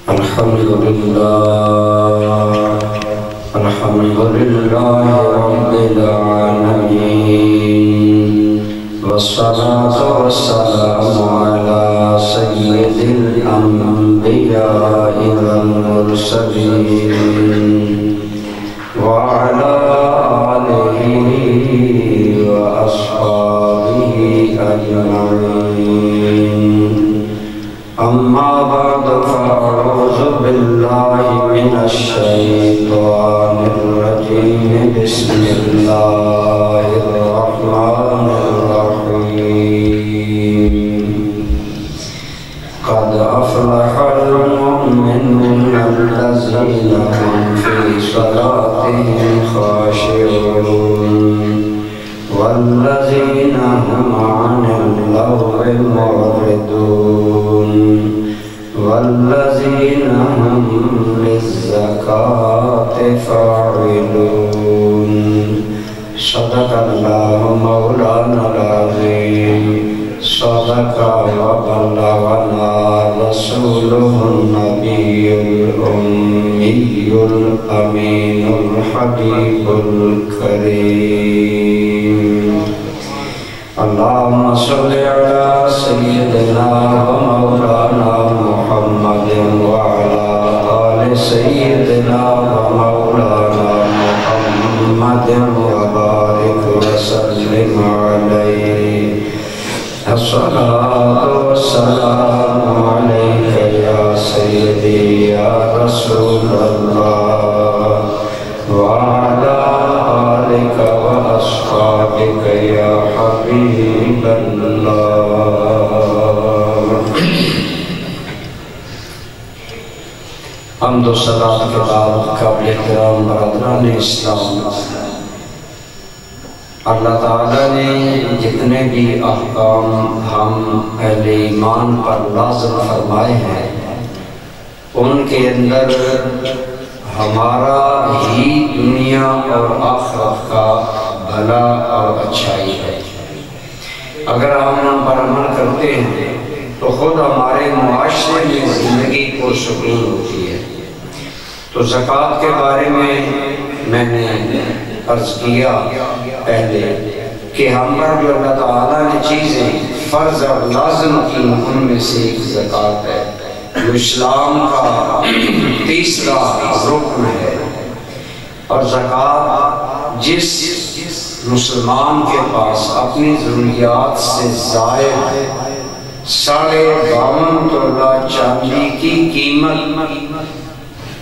Alhamdulillah Rabbil Alamin, wassalatu wassalamu ala sayyidil anbiya'i wal mursalin wa ala alihi wa ashabihi ajma'in. Amma ba'du, fa'a'udhu billahi minash shaytanir rajim. Bismillahirrahmanirrahim. Qad aflahal mu'minuna allazina hum fi salatihim khashi'un wallazina hum 'anil lagwi mu'ridun wallazina hum lizzakati fa'ilun. Sadaqallahu mawlana al-azim, sadaqa wa ballagana rasuluhun nabiyyul ummiyyul aminul habibul karim. Allahumma salli ala sayyidina wa mawlana Muhammadin wa ala ali sayyidina wa mawlana Muhammadin wa barik wa sallim alayhi. As-salatu wassalamu alayka ya sayyidi ya Rasulullah wa ala alika wa ashabika ya Habiballah. حمد و صلاة کے بعد قابل احترام برادران اسلام، اللہ تعالیٰ نے جتنے بھی احکام ہم اہل ایمان پر لازم فرمائے ہیں ان کے اندر ہمارا ہی دنیا اور آخرت کا بھلا اور اچھائی ہے۔ اگر ہم ان پر عمل کرتے ہیں تو خود ہمارے معاشرے میں زندگی کو سکون ہوتی ہے۔ تو زکوٰۃ کے بارے میں نے عرض کیا پہلے کہ ہم پر جو اللہ تعالیٰ نے چیزیں فرض اور لازم کی ان میں سے ایک زکوٰۃ ہے، جو اسلام کا تیسرا رکن ہے۔ اور زکوٰۃ جس مسلمان کے پاس اپنی ضروریات سے زائد 52.5 تولہ چاندی کی قیمت،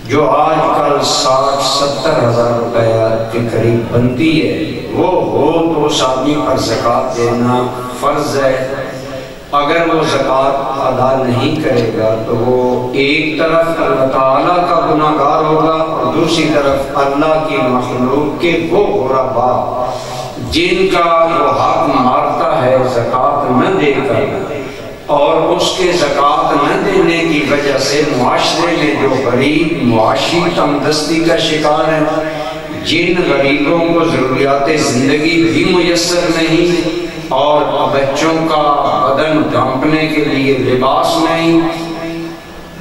جو آج کل 60-70 ہزار روپیہ کے قریب بنتی ہے، وہ ہو تو اس آدمی پر زکوٰۃ دینا فرض ہے۔ اگر وہ زکوٰۃ ادا نہیں کرے گا تو وہ ایک طرف اللہ تعالیٰ کا گناہگار ہوگا اور دوسری طرف اللہ کی مخلوق کے وہ غربا جن کا وہ حق مارتا ہے زکوٰۃ نہ دے کر، اور اس کے زکوٰۃ نہ دینے کی وجہ سے معاشرے میں جو غریب معاشی تنگدستی کا شکار ہیں، جن غریبوں کو ضروریات زندگی بھی میسر نہیں اور بچوں کا بدن ڈھانپنے کے لیے لباس نہیں،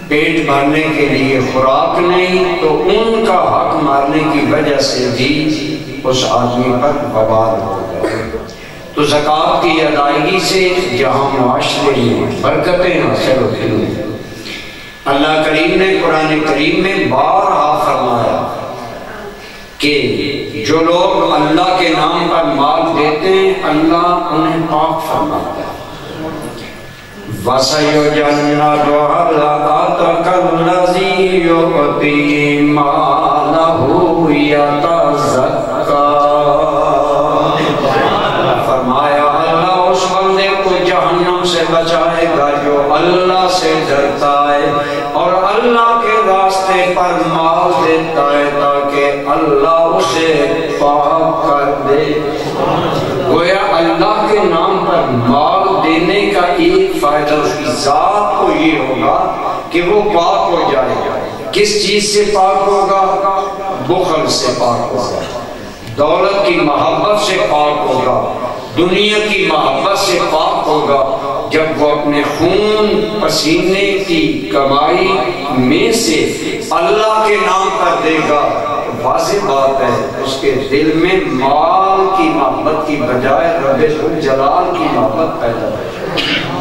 پیٹ بھرنے کے لیے خوراک نہیں، تو ان کا حق مارنے کی وجہ سے بھی اس آدمی پر وبال ہوگا۔ تو زکوٰۃ کی ادائیگی سے جہاں معاشرے میں برکتیں حاصل ہوتی ہیں، اللہ کریم نے قرآن کریم میں بارہا فرمایا کہ جو لوگ اللہ کے نام پر مال دیتے ہیں اللہ انہیں پاک فرماتا ہے۔ وَسَيُجَنَّبُهَا الْأَتْقَى الَّذِي يُؤْتِي مَالَهُ يَتَزَكَّىٰ۔ فرمایا اللہ اس بندے کو جہنم سے بچائے گا جو اللہ سے ڈرتا ہے اور اللہ کے راستے پر مال دیتا ہے تاکہ اللہ اسے پاک کر دے۔ گویا اللہ کے نام پر مال دینے کا ایک فائدہ اس کی ذات کو یہ ہوگا کہ وہ پاک ہو جائے گا۔ کس چیز سے پاک ہوگا؟ بخل سے پاک ہوگا، دولت کی محبت سے پاک ہوگا، دنیا کی محبت سے پاک ہوگا۔ جب وہ اپنے خون پسینے کی کمائی میں سے اللہ کے نام پر دے گا، واضح بات ہے اس کے دل میں مال کی محبت کی بجائے رب ذوالجلال کی محبت پیدا ہے،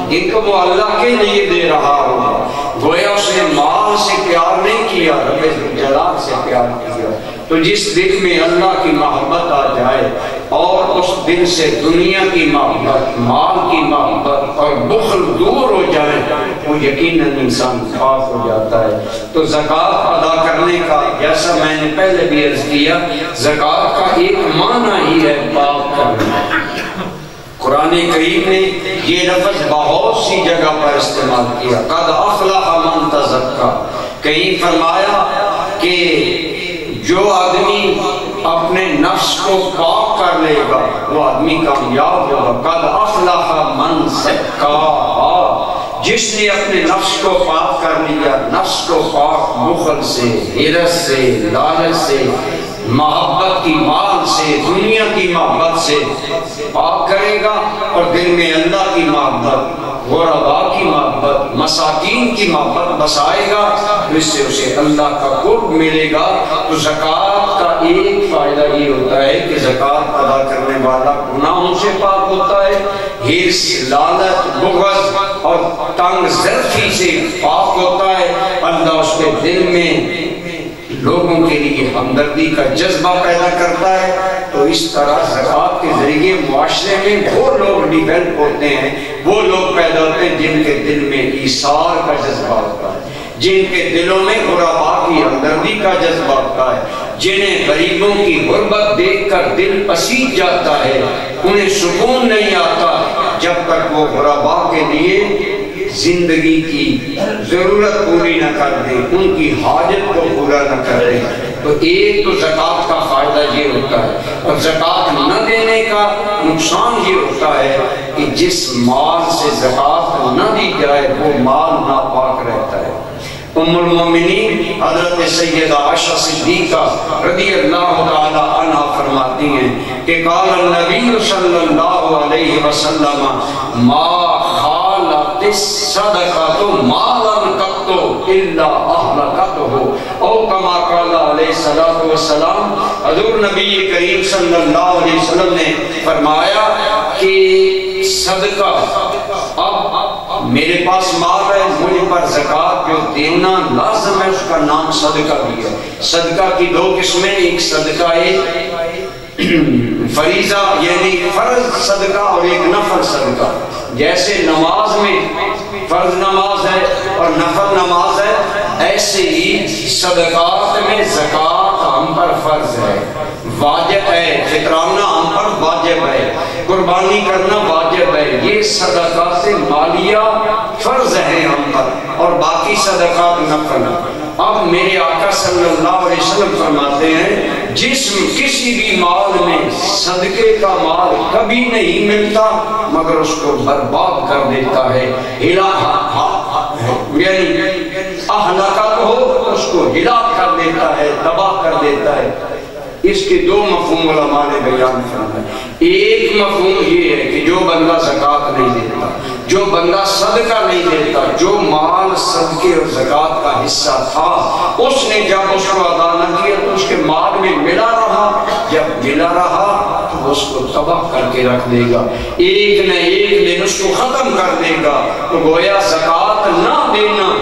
ان کو وہ اللہ کے لیے دے رہا ہوگا، گویا اس نے مال سے پیار نہیں کیا، رب ذوالجلال سے پیار کیا۔ تو جس دل میں اللہ کی محبت آ جائے اور اس دل سے دنیا کی محبت، مال کی محبت اور بخل دور ہو جائے، وہ یقیناً انسان پاک ہو جاتا ہے۔ تو زکوٰۃ ادا کرنے کا، جیسا میں نے پہلے بھی عرض کیا، زکوٰۃ کا ایک معنی ہی ہے پاک کرنا۔ قرآن کریم نے یہ لفظ بہت سی جگہ پر استعمال کیا، قد افلح من تزکا، کہیں فرمایا کہ جو آدمی اپنے نفس کو پاک کر لے گا وہ آدمی کامیاب ہوگا، قد افلح من زکاہا، جس نے اپنے نفس کو پاک کر لیا، نفس کو پاک بخل سے، حرص سے، لالچ سے، محبت کی مال سے، دنیا کی محبت سے پاک کرے گا اور دل میں اللہ کی محبت، غرباء کی محبت، مساکین کی محبت بسائے گا، تو اس سے اسے اللہ کا قرب ملے گا۔ تو زکوٰۃ کا ایک فائدہ یہ ہوتا ہے کہ زکوٰۃ ادا کرنے والا گناہوں سے پاک ہوتا ہے، حرص، لالچ، بغض اور تنگ ظرفی سے پاک ہوتا ہے، اللہ اس کے دل میں لوگوں کے لیے ہمدردی کا جذبہ پیدا کرتا ہے۔ تو اس طرح زکوٰۃ کے ذریعے معاشرے میں وہ لوگ ڈیولپ ہوتے ہیں، وہ لوگ پیدا ہوتے ہیں جن کے دل میں ایثار کا جذبہ ہوتا ہے، جن کے دلوں میں غرباء کی ہمدردی کا جذبہ ہوتا ہے، جنہیں غریبوں کی غربت دیکھ کر دل پسیج جاتا ہے، انہیں سکون نہیں آتا جب تک وہ غرباء کے لیے زندگی کی ضرورت پوری نہ کر دیں، ان کی حاجت کو پورا نہ کر دیں۔ تو ایک تو زکوٰۃ کا فائدہ یہ ہوتا ہے، اور زکوٰۃ نہ دینے کا نقصان یہ ہوتا ہے کہ جس مال سے زکوٰۃ نہ دی جائے وہ مال ناپاک رہتا ہے۔ ام المومنین حضرت سیدہ عائشہ صدیقہ رضی اللہ تعالی عنہ فرماتی ہیں کہ قال النبی صلی اللہ علیہ وسلم ما خالت الصدقۃ مالا قط الا اهلكته، او کما قال علیہ الصلوۃ والسلام، حضور نبی کریم صلی اللہ علیہ وسلم نے فرمایا کہ صدقہ، اب میرے پاس مال ہے، مجھ پر زکوٰۃ جو دینا لازم ہے، اس کا نام صدقہ بھی ہے۔ صدقہ کی دو قسمیں، ایک صدقہ فریضہ یعنی فرض صدقہ اور ایک نفل صدقہ۔ جیسے نماز میں فرض نماز ہے اور نفل نماز ہے، ایسے ہی صدقات میں زکوٰۃ ہم پر فرض ہے، واجب ہے، فطرانہ ہم پر واجب ہے، قربانی کرنا واجب ہے، یہ صدقات مالیہ فرض ہیں ہم پر، اور باقی صدقات نفل۔ اب میرے آقا صلی اللہ علیہ وسلم فرماتے ہیں جسم کسی بھی مال میں صدقے کا مال کبھی نہیں ملتا مگر اس کو برباد کر دیتا ہے، یعنی اہلاکت ہو اس کو ہلاک کر دیتا ہے، تباہ کر دیتا ہے۔ اس کے دو مفہوم علماء نے بیان فرمائے۔ ایک مفہوم یہ ہے کہ جو بندہ زکوٰۃ نہیں دیتا، جو بندہ صدقہ نہیں دیتا، جو مال صدقے اور زکوٰۃ کا حصہ تھا اس نے جب اس کو ادا نہ کیا تو اس کے مال میں ملا رہا، جب ملا رہا تو اس کو تباہ کر کے رکھ دے گا، ایک نہ ایک دن اس کو ختم کر دے گا۔ تو گویا زکوٰۃ نہ دینا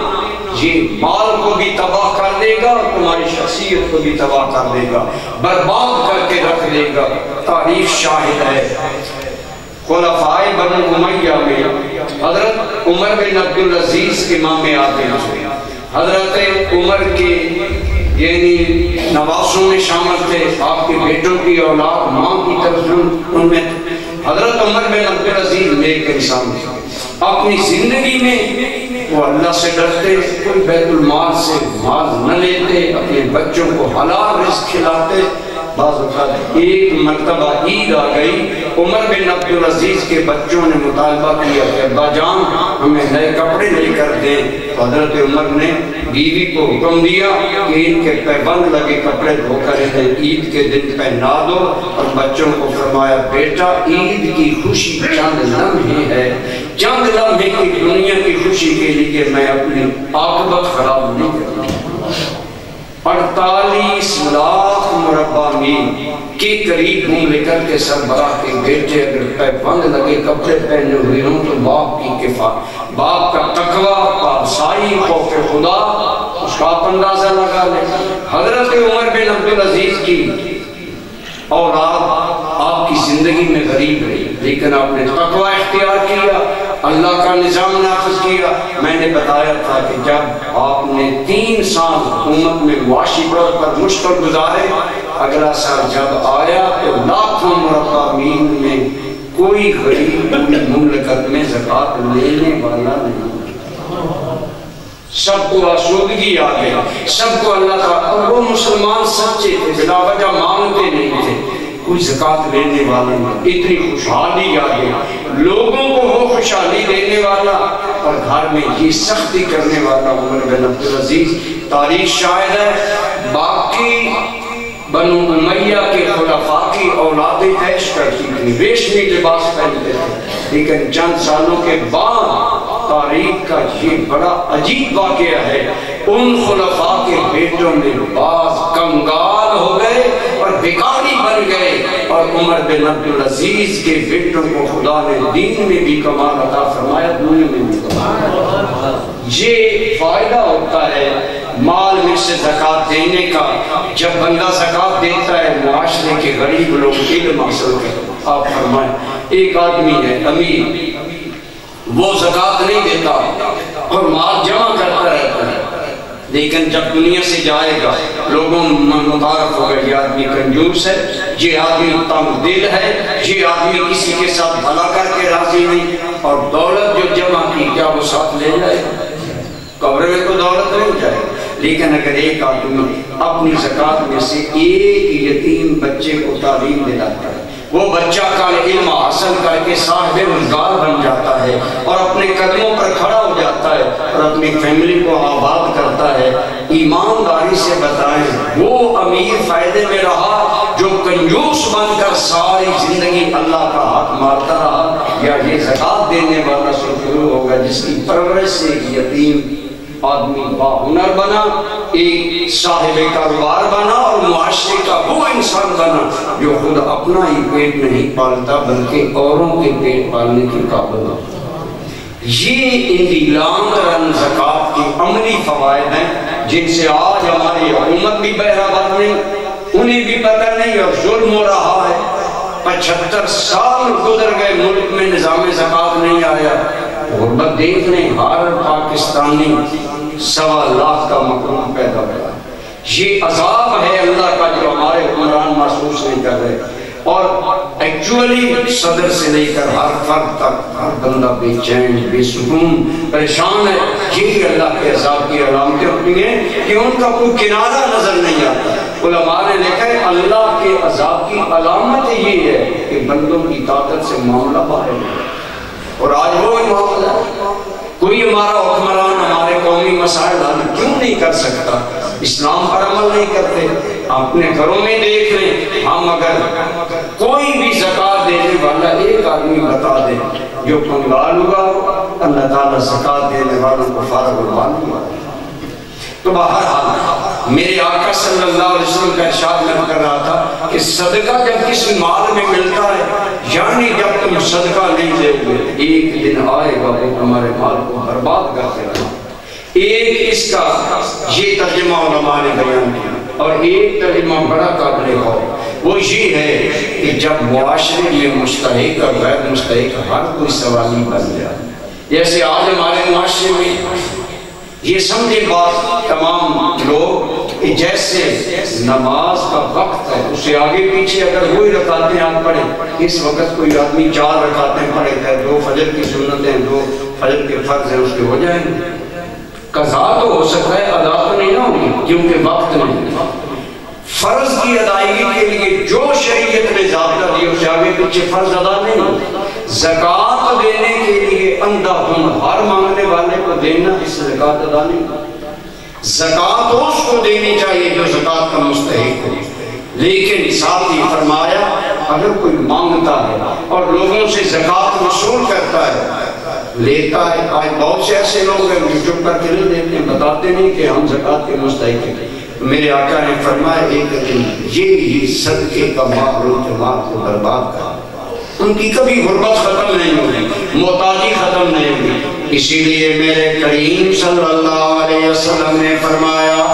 یہ مال کو بھی تباہ کر دے گا، تمہاری شخصیت کو بھی تباہ کر دے گا، برباد کر کے رکھ دے گا۔ تاریخ شاہد ہے، خلفائے بنو امیہ میں حضرت عمر بن عبدالعزیز امام عادل تھے، حضرت عمر کے یعنی نواسوں میں شامل تھے، آپ کے بیٹوں کی اولاد ماں کی طرف ان میں حضرت عمر بن عبدالعزیز نیک انسان تھے۔ اپنی زندگی میں وہ اللہ سے ڈرتے، کوئی بیت المال سے مال نہ لیتے، اپنے بچوں کو حلال رزق کھلاتے، بعض اوقات ایک مرتبہ عید آ گئی، عمر بن عبدالعزیز کے بچوں نے مطالبہ کیا کہ ابا جان ہمیں نئے کپڑے لے کر دیں، تو حضرت عمر نے بیوی کو حکم دیا کہ ان کے پیبند لگے کپڑے دھو کر انہیں عید کے دن پہنا دو، اور بچوں کو فرمایا بیٹا عید کی خوشی چند لمحے ہے، چند لمحے کی دنیا کی خوشی کے لیے میں اپنی عاقبت خراب نہیں کرتا۔ 48 لاکھ مربع میل کے قریب مملکت کے سربراہ کے بیٹے اگر پیبند لگے کپڑے پہنے ہوئے ہوں تو باپ کی کفایت، باپ کا تقویٰ، پارسائی، خوف خدا، اس کا آپ اندازہ لگا لیں۔ حضرت عمر بن عبدالعزیز کی اولاد آپ کی زندگی میں غریب رہی، لیکن آپ نے تقویٰ اختیار کیا، اللہ کا نظام نافذ کیا۔ میں نے بتایا تھا کہ جب آپ نے 3 سال حکومت میں معاشی طور پر مشکل گزارے، اگلا سال جب آیا تو لاکھوں مربع میل میں کوئی غریب مملکت میں زکوٰۃ لینے والا نہیں، سب کو آسودگی آ گئی، سب کو اللہ کا، اور وہ مسلمان سچے تھے، بلا وجہ مانگتے نہیں تھے، کوئی زکوٰۃ لینے والا نہیں، اتنی خوشحالی آ گئی، لوگوں کو وہ خوشحالی دینے والا اور گھر میں یہ سختی کرنے والا عمر بن عبدالعزیز۔ تاریخ شاہد ہے باقی بنو امیہ کے خلفاء کی اولادیں عیش کرتی تھیں، ریشمی لباس پہنتے تھے، لیکن چند سالوں کے بعد تاریخ کا یہ بڑا عجیب واقعہ ہے، ان خلفاء کے بیٹوں میں بعض کنگال ہو گئے اور بیکاری بن گئے، اور عمر بن عبدالعزیز کے بیٹوں کو خدا نے دین میں بھی کمال عطا فرمایا، دنیا میں بھی کمال۔ یہ فائدہ ہوتا ہے مال میں سے زکوٰۃ دینے کا، جب بندہ زکوٰۃ دیتا ہے معاشرے کے غریب لوگ علم حاصل کرتے۔ آپ فرمائیں ایک آدمی ہے امیر، وہ زکوٰۃ نہیں دیتا اور مال جمع کرتا رہتا ہے، لیکن جب دنیا سے جائے گا لوگوں میں متعارف ہوگا یہ آدمی کنجوس ہے، یہ آدمی تنگ دل ہے، یہ آدمی کسی کے ساتھ بھلا کر کے راضی نہیں، اور دولت جو جمع کی کیا وہ ساتھ لے جائے گا؟ قبر میں تو دولت نہیں جائے گا، لیکن اگر ایک آدمی اپنی زکوٰۃ میں سے ایک یتیم بچے کو تعلیم دلاتا ہے، وہ بچہ کا علم حاصل کر کے صاحب روزگار بن جاتا ہے اور اپنے قدموں پر کھڑا ہو جاتا ہے اور اپنی فیملی کو آباد کرتا ہے، ایمانداری سے بتائیں وہ امیر فائدے میں رہا جو کنجوس بن کر ساری زندگی اللہ کا حق مارتا رہا، یا یہ زکوٰۃ دینے والا شروع ہوگا جس کی پرورش سے ایک یتیم آدمی باہنر بنا، ایک صاحب کاروبار بنا اور معاشرے کا وہ انسان بنا جو خود اپنا ہی پیٹ نہیں پالتا بلکہ اوروں کے پیٹ پالنے کی قابل ہو۔ یہ انڈیلانگ رن زکوٰۃ کے عملی فوائد ہیں جن سے آج ہماری حکومت بھی بہرہ نہیں، انہیں بھی پتہ نہیں اور ظلم ہو رہا ہے۔ 75 سال گزر گئے ملک میں نظام زکوٰۃ نہیں آیا، غربت دیکھ لیں، ہر پاکستانی 1.25 لاکھ کا محروم پیدا ہوا۔ یہ عذاب ہے اللہ کا جو ہمارے حکمران محسوس نہیں کر رہے، اور ایکچولی صدر سے لے کر ہر فرد تک ہر بندہ بے چین بے سکون پریشان ہے۔ یہی اللہ کے عذاب کی علامتیں ہوتی ہیں کہ ان کا کوئی کنارہ نظر نہیں آتا۔ علماء نے لکھا ہے اللہ کے عذاب کی علامت یہ ہے کہ بندوں کی طاقت سے معاملہ باہر ہے، اور آج وہ معاملہ کوئی ہمارا حکمران ہمارے قومی مسائل حل کیوں نہیں کر سکتا؟ اسلام پر عمل نہیں کرتے۔ اپنے گھروں میں دیکھ لیں، ہم اگر کوئی بھی زکوٰۃ دینے والا ایک آدمی بتا دے جو کنگال ہوا، اللہ تعالیٰ زکوٰۃ دینے والوں کو فارغ البال ہوا۔ تو بہرحال میرے آقا صلی اللہ علیہ وسلم کا ارشاد میں کر رہا تھا کہ صدقہ جب کسی مال میں ملتا ہے، یعنی جب تم صدقہ نہیں دے ہوئے، ایک دن آئے گا وہ تمہارے مال کو برباد کر دے گا۔ ایک اس کا یہ ترجمہ علماء نے بیان کیا، اور ایک ترجمہ بڑا قابل غور وہ یہ ہے کہ جب معاشرے میں مستحق اور غیر مستحق ہر کوئی سوالی بن جائے، جیسے آج ہمارے معاشرے میں یہ سمجھے بات تمام لوگ کہ جیسے نماز کا وقت ہے اس سے آگے پیچھے اگر وہی رکعتیں آپ پڑھیں، اس وقت کوئی آدمی 4 رکعتیں پڑھے گا، 2 فجر کی سنتیں 2 فجر کے فرض ہیں اس کے ہو جائیں گے، قضا تو ہو سکتا ہے ادا تو نہیں نہ ہوگی کیونکہ وقت نہیں۔ فرض کی ادائیگی کے لیے جو شریعت نے ضابطہ دیا اسے آگے پیچھے فرض ادا نہیں ہوتا۔ زکوٰۃ دینے کے لیے اندھا دھند ہر مانگنے والے کو دینا اس سے زکوٰۃ ادا نہیں ہوتا۔ زکوٰۃ اس کو دینی چاہیے جو زکوٰۃ کا مستحق ہو، لیکن ساتھ ہی فرمایا اگر کوئی مانگتا ہے اور لوگوں سے زکوٰۃ وصول کرتا ہے، لیتا ہے، آج بہت سے ایسے لوگ ہیں جو چپ کر کے نہیں دیتے ہیں، بتاتے نہیں کہ ہم زکوٰۃ کے مستحق ہیں۔ میرے آقا نے فرمایا ایک دن یہ صدقے کا مال و جماعت کو برباد کر، ان کی کبھی غربت ختم نہیں ہوگی، محتاجی ختم نہیں ہوگی۔ اسی لیے میرے کریم صلی اللہ علیہ وسلم نے فرمایا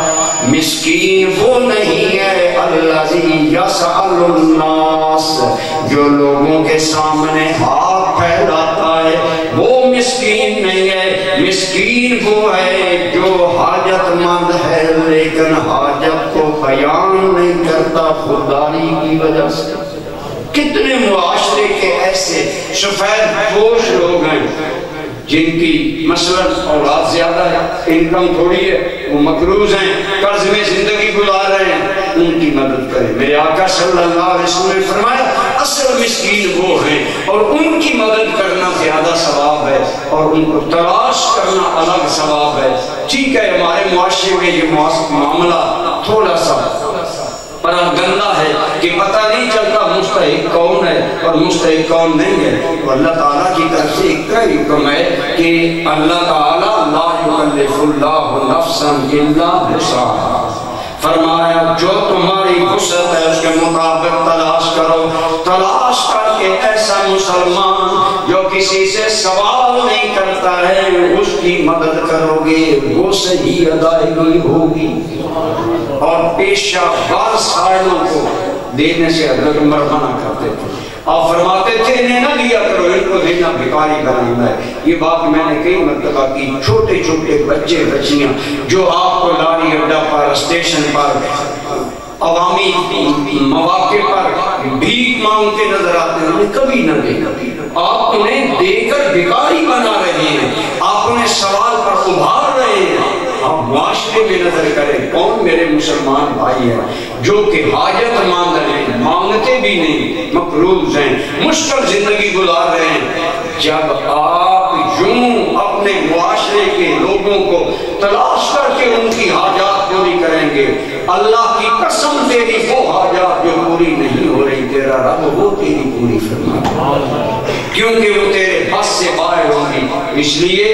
مسکین وہ نہیں ہے الذی یسأل الناس، جو لوگوں کے سامنے ہاتھ پھیلاتا ہے، وہ مسکین نہیں ہے۔ مسکین وہ ہے جو حاجت مند ہے لیکن حاجت کو بیان نہیں کرتا خودداری کی وجہ سے۔ کتنے معاشرے کے ایسے سفید پوش لوگ ہیں جن کی مثلاً اولاد زیادہ ہے، انکم تھوڑی ہے، وہ مقروض ہیں، قرض میں زندگی گزار رہے ہیں، ان کی مدد کریں۔ میرے آقا صلی اللہ علیہ وسلم نے فرمایا اصل مسکین وہ ہیں اور ان کی مدد کرنا زیادہ ثواب ہے اور ان کو تلاش کرنا الگ ثواب ہے۔ ٹھیک ہے ہمارے معاشرے میں یہ معاملہ تھوڑا سا بڑا گندا ہے کہ پتہ نہیں چلتا مستحق کون ہے اور مستحق کون نہیں ہے۔ اور اللہ تعالیٰ کی طرف سے ایک حکم ہے کہ اللہ تعالیٰ لا یکلف اللہ نفسا الا وسعہا، فرمایا جو تمہاری وسعت ہے اس کے مطابق تلاش کرو، تلاش کر کے ایسا مسلمان جو کسی سے سوال نہیں کرتا ہے اس کی مدد کرو گے، وہ صحیح ادائیگی ہوگی۔ اور پیشہ ور سائلوں کو دینے سے حضرت عمر منع کرتے تھے، آپ فرماتے تھے انہیں نہ دیا کرو، ان کو دینا بھکاری بنانا ہے۔ یہ بات میں نے کئی مرتبہ کی، چھوٹے چھوٹے بچے بچیاں جو آپ کو لاری اڈا پر، اسٹیشن پر، عوامی مواقع پر بھیک مانگتے نظر آتے ہیں، انہیں کبھی نہ دے، آپ انہیں دے کر بھکاری بنا رہے ہیں، آپ انہیں سوال پر ابھار رہے ہیں۔ آپ معاشرے میں نظر کریں کون میرے مسلمان بھائی ہیں جو کہ حاجت مند ہیں، مانگتے بھی نہیں، مقروض ہیں، مشکل زندگی گزار رہے ہیں۔ جب آپ یوں اپنے معاشرے کے لوگوں کو تلاش کر کے ان کی حاجات پوری کریں گے، اللہ کی قسم تیری وہ حاجات جو پوری نہیں ہو رہی تیرا رب وہ تیری پوری فرمائے، کیونکہ وہ تیرے بس سے باہر ہوگی۔ اس لیے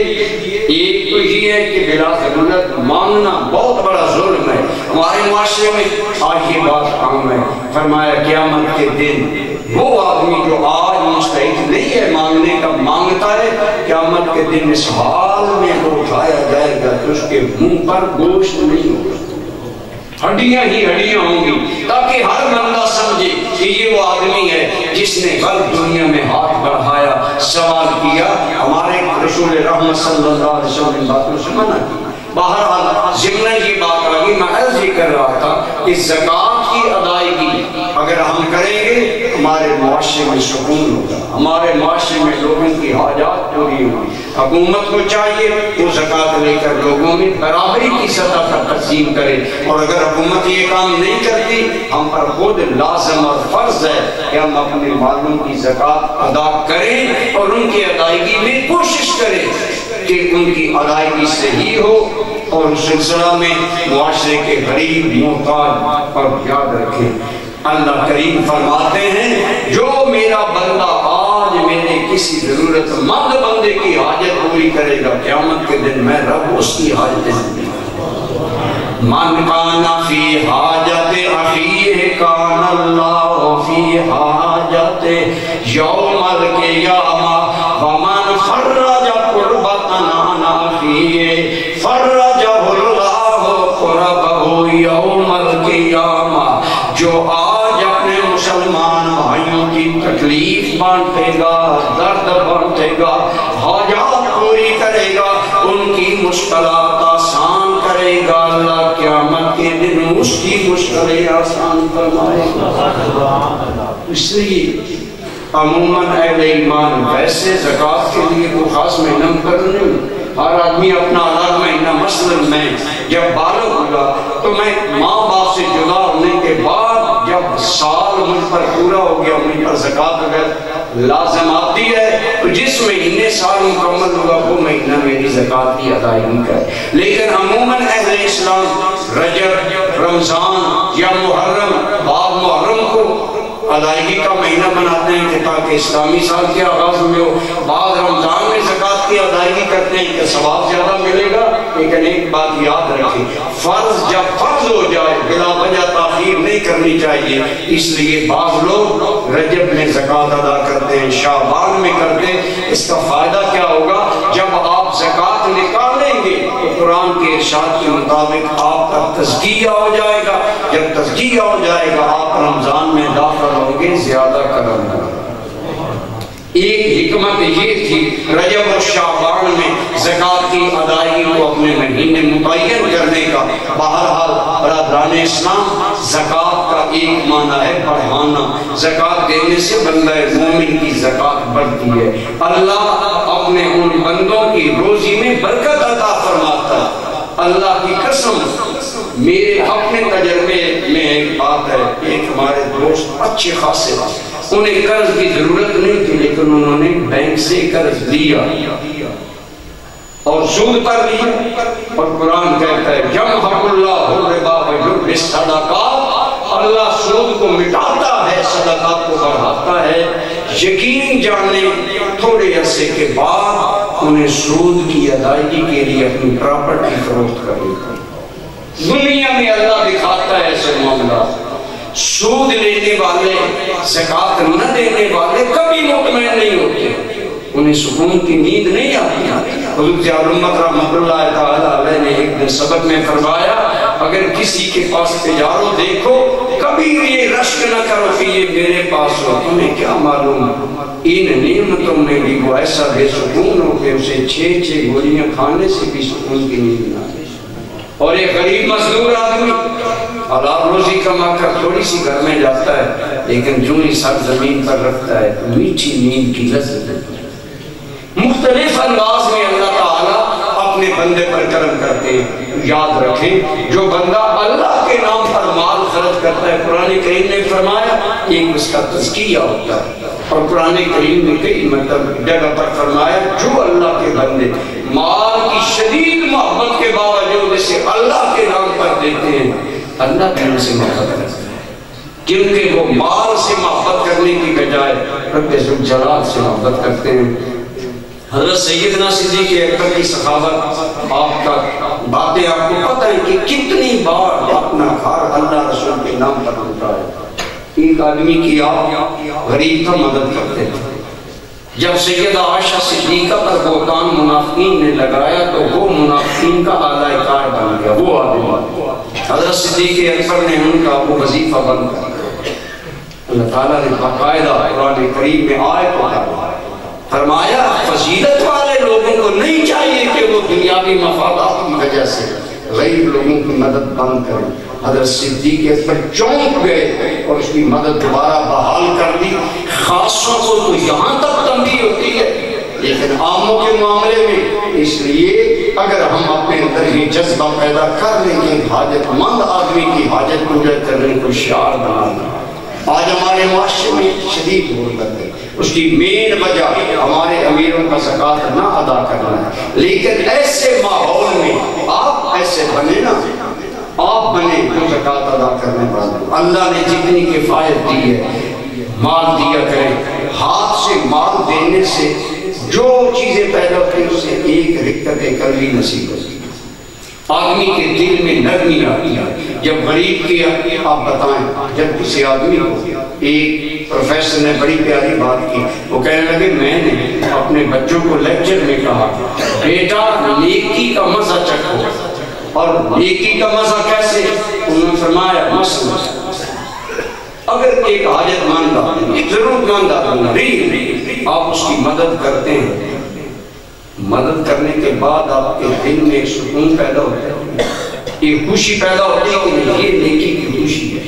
ایک تو یہ ہے کہ بلا ضرورت مانگنا بہت بڑا ظلم ہے۔ ہمارے معاشرے میں آج یہ بات عام ہے، فرمایا قیامت کے دن وہ آدمی جو آج مستحق نہیں ہے مانگنے کا مانگتا ہے، قیامت کے دن اس حال میں وہ اٹھایا جائے گا کہ اس کے منہ پر گوشت نہیں ہوگا، ہڈیاں ہی ہڈیاں ہوں گی، تاکہ ہر بندہ سمجھے کہ یہ وہ آدمی ہے جس نے غلط دنیا میں ہاتھ بڑھایا، سوال کیا۔ ہمارے رسول رحمت صلی اللہ علیہ وسلم نے باتوں سے منع کی۔ بہرحال ضمن یہ بات آگی، میں عرض یہ کر رہا تھا کہ زکوٰۃ کی ادائیگی اگر ہم کریں گے ہمارے معاشرے میں سکون ہوگا، ہمارے معاشرے میں لوگوں کی حاجات پوری ہوگی۔ حکومت کو چاہیے وہ زکوٰۃ لے کر لوگوں میں برابری کی سطح پر تقسیم کرے، اور اگر حکومت یہ کام نہیں کرتی ہم پر خود لازم اور فرض ہے کہ ہم اپنے مالوں کی زکوٰۃ ادا کریں اور ان کی ادائیگی میں کوشش کریں کہ ان کی ادائیگی صحیح ہو، اور اس سلسلہ میں معاشرے کے غریب محتاج پر یاد رکھیں۔ اللہ کریم فرماتے ہیں جو میرا بندہ آج میرے کسی ضرورت مند بندے کی حاجت پوری کرے گا، قیامت کے دن میں رب اس کی حاجت پوری کروں۔ من کان فی حاجت اخیہ کان اللہ فی حاجت یوم القیامہ ومن فرج قربۃ عن اخیہ فرجہ اللہ قربہ یوم القیامہ۔ جو آج اپنے مسلمان بھائیوں کی تکلیف بانٹے گا، درد بانٹے گا، حاجات پوری کرے گا، ان کی مشکلات آسان کرے گا، اللہ قیامت کے دن اس کی مشکلیں آسان فرمائے گا۔ اس لیے عموماً اہل ایمان ویسے زکوٰۃ کے لیے کوئی خاص مہینہ مقرر نہیں، ہر آدمی اپنا الگ مہینہ۔ مثلاً میں جب بالغ ہوا تو میں ماں باپ سے جدا ہونے کے بعد سال مجھ پر پورا ہو گیا، مجھ پر زکوٰۃ اگر لازم آتی ہے تو جس مہینے سال مکمل ہوگا وہ مہینہ میری زکوٰۃ کی ادائیگی کرے. لیکن عموماً اہل اسلام رجب، رمضان یا محرم، بعض محرم کو ادائیگی کا مہینہ بناتے ہیں کہ تاکہ اسلامی سال کے آغاز میں ہو. بعض رمضان میں زکوٰۃ کی ادائیگی کرتے ہیں کہ ثواب زیادہ ملے گا. لیکن ایک بات یاد رکھیں، فرض جب فرض ہو جائے بلا وجہ تاخیر نہیں کرنی چاہیے. اس لیے بعض لوگ رجب میں زکوٰۃ ادا کرتے ہیں، شعبان میں کرتے ہیں. اس کا فائدہ کیا ہوگا؟ جب آپ زکوٰۃ نکالیں گے تو قرآن کے ارشاد کے مطابق آپ کا تزکیہ ہو جائے گا. جب تزکیہ ہو جائے گا آپ رمضان میں داخل ہوں گے زیادہ کرم ہوگا. ایک حکمت یہ تھی رجب اور شعبان میں زکوٰۃ کی ادائیگی کو اپنے مہینے متعین کرنے کا. بہرحال برادران اسلام، زکوٰۃ کا ایک معنی ہے بڑھانا. زکوٰۃ دینے سے بندہ مومن کی زکوٰۃ بڑھتی ہے. اللہ اپنے ان بندوں کی روزی میں برکت عطا فرماتا ہے. اللہ کی قسم، میرے اپنے تجربے میں ایک بات ہے، ایک ہمارے دوست اچھے خاصے انہیں قرض کی ضرورت نہیں تھی لیکن انہوں نے بینک سے قرض لیا اور سود پر لیا. اور قرآن کہتا ہے یمحق اللہ الربا ویربی الصدقات، اللہ سود کو مٹاتا ہے، صدقات کو بڑھاتا ہے. یقین جانے تھوڑے عرصے کے بعد انہیں سود کی ادائیگی کے لیے اپنی پراپرٹی فروخت کرنی پڑی. دنیا میں اللہ دکھاتا ہے ایسے معاملات. سود لینے والے، زکوٰۃ نہ دینے والے کبھی مطمئن نہیں ہوتے، انہیں سکون کی نیند نہیں آتی. حضرت ضیاء الامت رحمۃ اللہ تعالی علیہ نے ایک دن سبق میں فرمایا، اگر کسی کے پاس تجارو دیکھو کبھی یہ رشک نہ کرو کہ یہ میرے پاس ہو. تمہیں کیا معلوم ان نعمتوں میں بھی وہ ایسا بے سکون ہو کہ اسے 6 گولیاں کھانے سے بھی سکون کی نیند نہ آئے. اور ایک غریب مزدور آدمی حلال روزی کما کر تھوڑی سی گھر میں جاتا ہے لیکن جو ہی سر زمین پر رکھتا ہے تو میٹھی نیند کی لذت ہے. مختلف انداز میں اللہ تعالیٰ اپنے بندے پر کرم کرتے ہیں. یاد رکھیں جو بندہ اللہ کے نام پر مال خرچ کرتا ہے، قرآن کریم نے فرمایا ایک اس کا تزکیہ ہوتا ہے. اور قرآن کریم نے کئی جگہ پر فرمایا جو اللہ کے بندے مال کی شدید محبت کے باوجود اسے اللہ کے نام پر دیتے ہیں، اللہ بھی ان سے محبت کرتا ہے. کیونکہ وہ مال سے محبت کرنے کی بجائے رب ذوالجلال سے محبت کرتے ہیں. حضرت سیدنا صدیق اکبر کی سخاوت، آپ کا باتیں آپ کو پتہ ہے کہ کتنی بار اپنا گھر اللہ رسول کے نام پر ہوتا ہے. ایک آدمی کی آپ غریب کا مدد کرتے تھے. جب سیدہ عائشہ صدیقہ پر بہتان منافقین نے لگایا تو وہ منافقین کا اعلی کار بن گیا. وہ آدمی حضرت صدیق اکبر نے ان کا وہ وظیفہ بند کر دیا. اللہ تعالیٰ نے باقاعدہ قرآن کریم میں آیت اتاری، فرمایا فضیلت والے لوگوں کو نہیں چاہیے کہ وہ دنیاوی مفادات کی وجہ سے غریب لوگوں کی مدد بند کریں. حضرت صدیق اکبر چونک گئے اور اس کی مدد دوبارہ بحال کر دی. خاصوں کو تو یہاں تک تنبیہ ہوتی ہے لیکن عاموں کے معاملے میں اس لیے اگر ہم اپنے اندر یہ جذبہ پیدا کر لیں کہ حاجت مند آدمی کی حاجت پورا کرنے کو شعار بنانا. آج ہمارے معاشرے میں شدید غربت ہے، اس کی مین وجہ ہمارے امیروں کا زکوٰۃ نہ ادا کرنا ہے. لیکن ایسے ماحول میں آپ ایسے بنے نا، آپ بنے جو زکوٰۃ ادا کرنے والے. اللہ نے جتنی کفایت دی ہے مال دیا کریں. ہاتھ سے مال دینے سے جو چیزیں پیدا ہوتی ہیں اس سے ایک رکت قلبی نصیب ہوتی ہے. آدمی کے دل میں نرمی آتی ہے. جب غریب کی آپ بتائیں، جب کسی آدمی کو ایک پروفیسر نے بڑی پیاری بات کی، وہ کہنے لگے میں نے اپنے بچوں کو لیکچر میں کہا بیٹا نیکی کا مزہ چکھو. اور نیکی کا مزہ کیسے؟ انہوں نے فرمایا مثلا اگر ایک حاجت مند آدمی، ضرورت مند آدمی، آپ اس کی مدد کرتے ہیں، مدد کرنے کے بعد آپ کے دل میں ایک سکون پیدا ہوتا ہے، ایک خوشی پیدا ہوتی ہے کہ یہ نیکی کی خوشی ہے.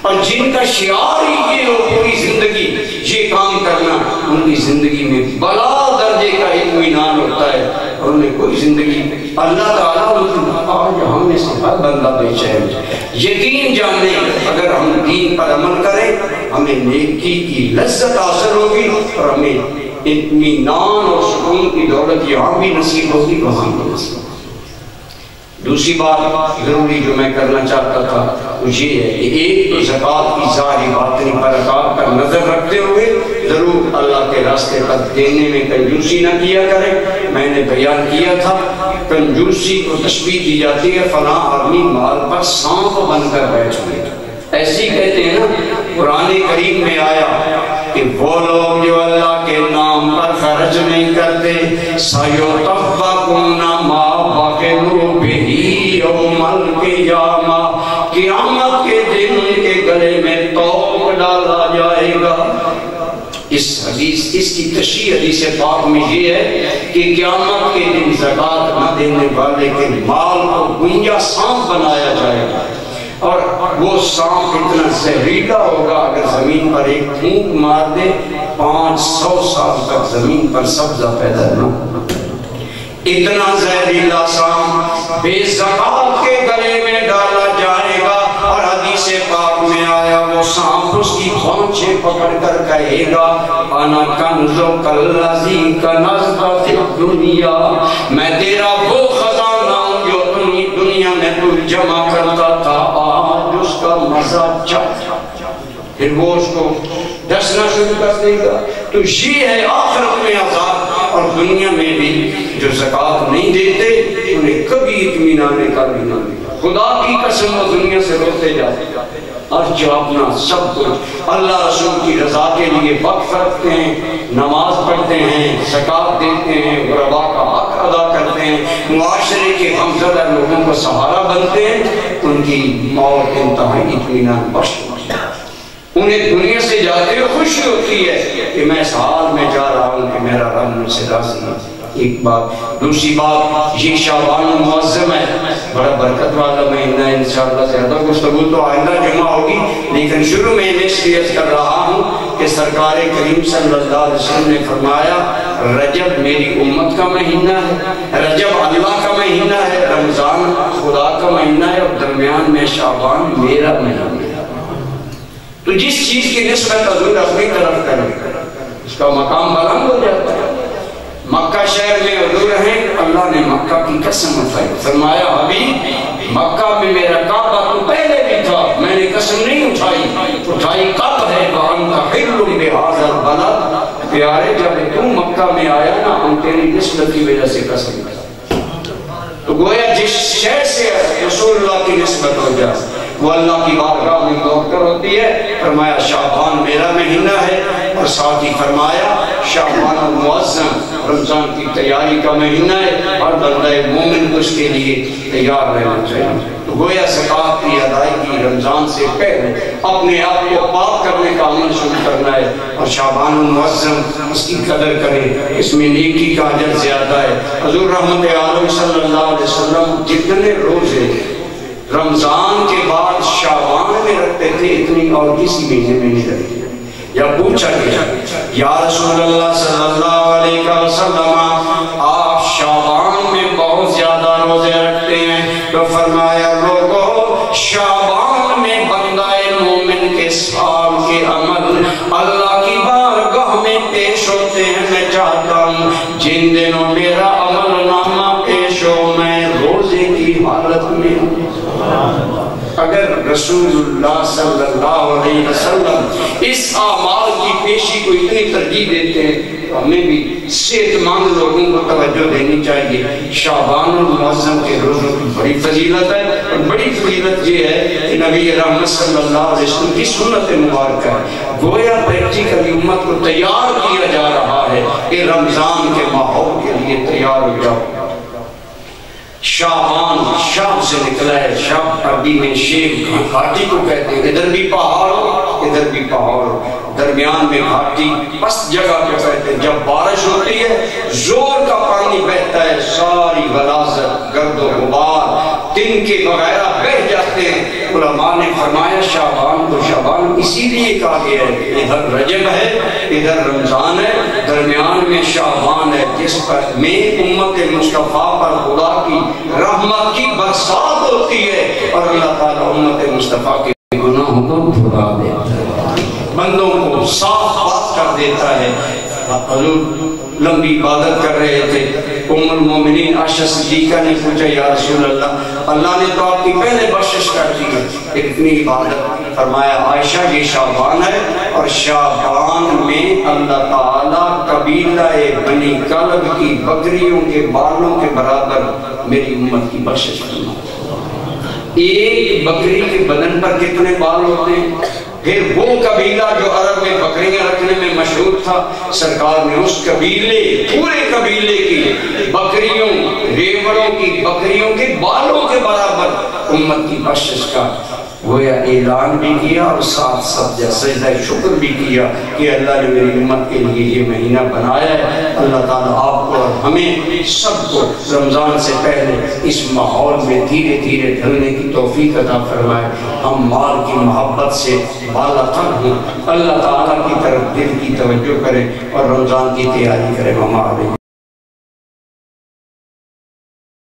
اور جن کا شعار ہی یہ ہو پوری زندگی یہ کام کرنا، ان کی زندگی میں بلا درجے راجے کا اطمینان ہوتا ہے، اور انہیں کوئی زندگی اللہ تعالیٰ آج ہم میں سے ہر بندہ بے چین یقین جانے اگر ہم دین پر عمل کریں ہمیں نیکی کی لذت حاصل ہوگی، اور ہمیں اطمینان اور سکون کی دولت یہاں بھی نصیب ہوگی وہاں بھی نصیب ہوگی۔ دوسری بات ضروری جو میں کرنا چاہتا تھا وہ یہ ہے کہ ایک تو زکوٰۃ کی ظاہری باطنی برکات پر نظر رکھتے ہوئے ضرور اللہ کے راستے پر دینے میں کنجوسی نہ کیا کریں۔ میں نے بیان کیا تھا کنجوسی کو تشبیہ دی جاتی ہے فلاں آدمی مال پر سانپ بن کر بیٹھ گئے، ایسی کہتے ہیں نا۔ قرآن کریم میں آیا کہ وہ لوگ جو اللہ کے نام پر خرچ نہیں کرتے سَيُطَبَّقُونَ مَا بَخِلُوا بِهِ يَوْمَ الْقِيَامَةِ، قیامت کے دن ان کے گلے میں توق ڈالا جائے گا۔ اس کی تشریح حدیث پاک میں یہ ہے کہ قیامت کے دن زکوٰۃ نہ دینے والے کے مال کو گنجا سانپ بنایا جائے گا، اور وہ سانپ اتنا زہریلا ہوگا اگر زمین پر ایک پھونک مار دے 500 سال تک زمین پر سبزہ پیدا نہ ہو۔ اتنا زہریلا سانپ بے زکوٰۃ کے گلے میں ڈالا جائے گا، اور حدیث پاک میں آیا وہ سانپ اس کی پھونچیں پکڑ کر کہے گا انا کنزک الذی کنزت فی الدنیا، میں تیرا وہ خزانہ ہوں جو دنیا میں تو جمع کرتا تھا، آج اس کا مزہ چکھ۔ پھر وہ اس کو ڈسنا شروع کر دے گا۔ تو یہ ہے آخرت میں عذاب، اور دنیا میں بھی جو زکوٰۃ نہیں دیتے انہیں کبھی اطمینان کا بھی نہ ملے۔ خدا کی قسم وہ دنیا سے روتے جاتے اور جو اپنا سب کچھ اللہ رسول کی رضا کے لیے وقف رکھتے ہیں، نماز پڑھتے ہیں، زکوٰۃ دیتے ہیں، غربا کا حق ادا کرتے ہیں، معاشرے کے غمزدہ لوگوں کو سہارا بنتے ہیں، ان کی موت انتہائی اطمینان بخش ہوتی ہے۔ انہیں دنیا سے جاتے ہوئے خوشی ہوتی ہے کہ میں اس حال میں جا رہا ہوں کہ میرا رب مجھ سے راضی ہے۔ ایک بات۔ دوسری بات یہ شعبان المعظم ہے، بڑا برکت والا مہینہ ہے، انشاءاللہ زیادہ گفتگو تو آئندہ جمع ہوگی، لیکن شروع میں نصیحت کر رہا ہوں کہ سرکار کریم صلی اللہ علیہ وسلم نے فرمایا رجب میری امت کا مہینہ ہے، رجب اللہ کا مہینہ ہے، رمضان خدا کا مہینہ ہے، اور درمیان میں شعبان میرا مہینہ ہے۔ تو جس چیز کی نسبت حضور اپنی طرف کریں اس کا مقام بلند ہو جاتا ہے۔ مکہ شہر میں حضور ہیں، اللہ نے مکہ کی قسم اٹھائی، فرمایا حبیب مکہ میں میرا کعبہ تو پہلے بھی تھا، میں نے قسم نہیں اٹھائی کب ہے وَأَنْتَ حِلٌّ بِهَٰذَا الْبَلَدِ، پیارے جب تم مکہ میں آیا نا ہم تیری نسبت کی وجہ سے قسم اٹھائی۔ تو گویا جس شہر سے رسول اللہ کی نسبت ہو جائے وہ اللہ کی بارگاہ میں موقر ہوتی ہے۔ فرمایا شعبان میرا مہینہ ہے، اور ساتھ ہی فرمایا شعبان المعظم رمضان کی تیاری کا مہینہ ہے، اور بندہ مومن کو اس کے لیے تیار رہنا چاہیے۔ تو گویا زکوٰۃ کی ادائیگی رمضان سے پہلے اپنے آپ کو پاک کرنے کا عمل شروع کرنا ہے، اور شعبان المعظم اس کی قدر کرے، اس میں نیکی کا اجر زیادہ ہے۔ حضور رحمت عالم صلی اللہ علیہ وسلم جتنے روزے رمضان کے بعد شعبان میں رکھتے تھے اتنی اور کسی مہینے میں نہیں رکھتے۔ یا پوچھا گیا یا رسول اللہ صلی اللہ علیہ وسلم آپ شعبان میں بہت زیادہ روزے رکھتے ہیں، تو فرمایا لوگو شعبان میں بندہ مومن کے سال کے عمل اللہ کی بارگاہ میں پیش ہوتے ہیں۔ میں چاہتا ہوں جن دنوں میرا عمل نامہ پیش ہو میں روزے کی حالت میں ہوں۔ اگر رسول اللہ صلی اللہ علیہ وسلم اس اعمال کی پیشی کو اتنی ترجیح دیتے ہیں تو ہمیں بھی صحت مند لوگوں کو توجہ دینی چاہیے۔ شعبان المعظم کے روزوں کی بڑی فضیلت ہے، اور بڑی فضیلت یہ ہے کہ نبی رحمت صلی اللہ علیہ وسلم کی سنت مبارکہ ہے، گویا پریکٹیکلی امت کو تیار کیا جا رہا ہے کہ رمضان کے ماحول کے لیے تیار ہو جاؤ۔ شعبان شام سے نکلا ہے، شام عربی میں شیب گھاٹی کو کہتے ہیں، ادھر بھی پہاڑ ہو ادھر بھی پہاڑ ہو، درمیان میں گھاٹی پست جگہ کو کہتے ہیں۔ جب بارش ہوتی ہے زور کا پانی بہتا ہے، ساری غلاظت گرد و غبار تنکے وغیرہ بہہ جاتے ہیں، علماء نے فرمایا شعبان کو شعبان اسی لیے کہا گیا ہے کہ ادھر رجب ہے ادھر رمضان ہے، درمیان میں شعبان ہے، جس پر میں امت مصطفیٰ پر خدا کی رحمت کی برسات ہوتی ہے اور اللہ تعالیٰ امت مصطفیٰ کے گناہوں کو دھلا دیتا ہے، بندوں کو صاف بات کر دیتا ہے۔ حضور لمبی عبادت کر رہے تھے، ام المومنین عائشہ صدیقہ نے پوچھا یا رسول اللہ، اللہ نے تو آپ کی پہلے بخشش کر دی ہے، اتنی عبادت؟ فرمایا عائشہ یہ شعبان ہے اور شعبان میں اللہ تعالیٰ قبیلہ بنی کلب کی بکریوں کے بالوں کے برابر میری امت کی بخشش کرنا۔ ایک بکری کے بدن پر کتنے بال ہوتے ہیں؟ پھر وہ قبیلہ جو عرب میں بکریاں رکھنے میں مشہور تھا، سرکار نے اس قبیلے پورے قبیلے کی بکریوں ریوڑوں کی بکریوں کے بالوں کے برابر امت کی بخشش کا گویا اعلان بھی کیا اور ساتھ ساتھ سجدہ شکر بھی کیا کہ اللہ نے میری امت کے لیے یہ مہینہ بنایا ہے۔ اللہ تعالیٰ آپ کو اور ہمیں سب کو رمضان سے پہلے اس ماحول میں دھیرے دھیرے ڈھلنے کی توفیق عطا فرمائے، ہم مال کی محبت سے بالا تر ہوں، اللہ تعالیٰ کی طرف دل کی توجہ کریں اور رمضان کی تیاری کریں۔ ہمارے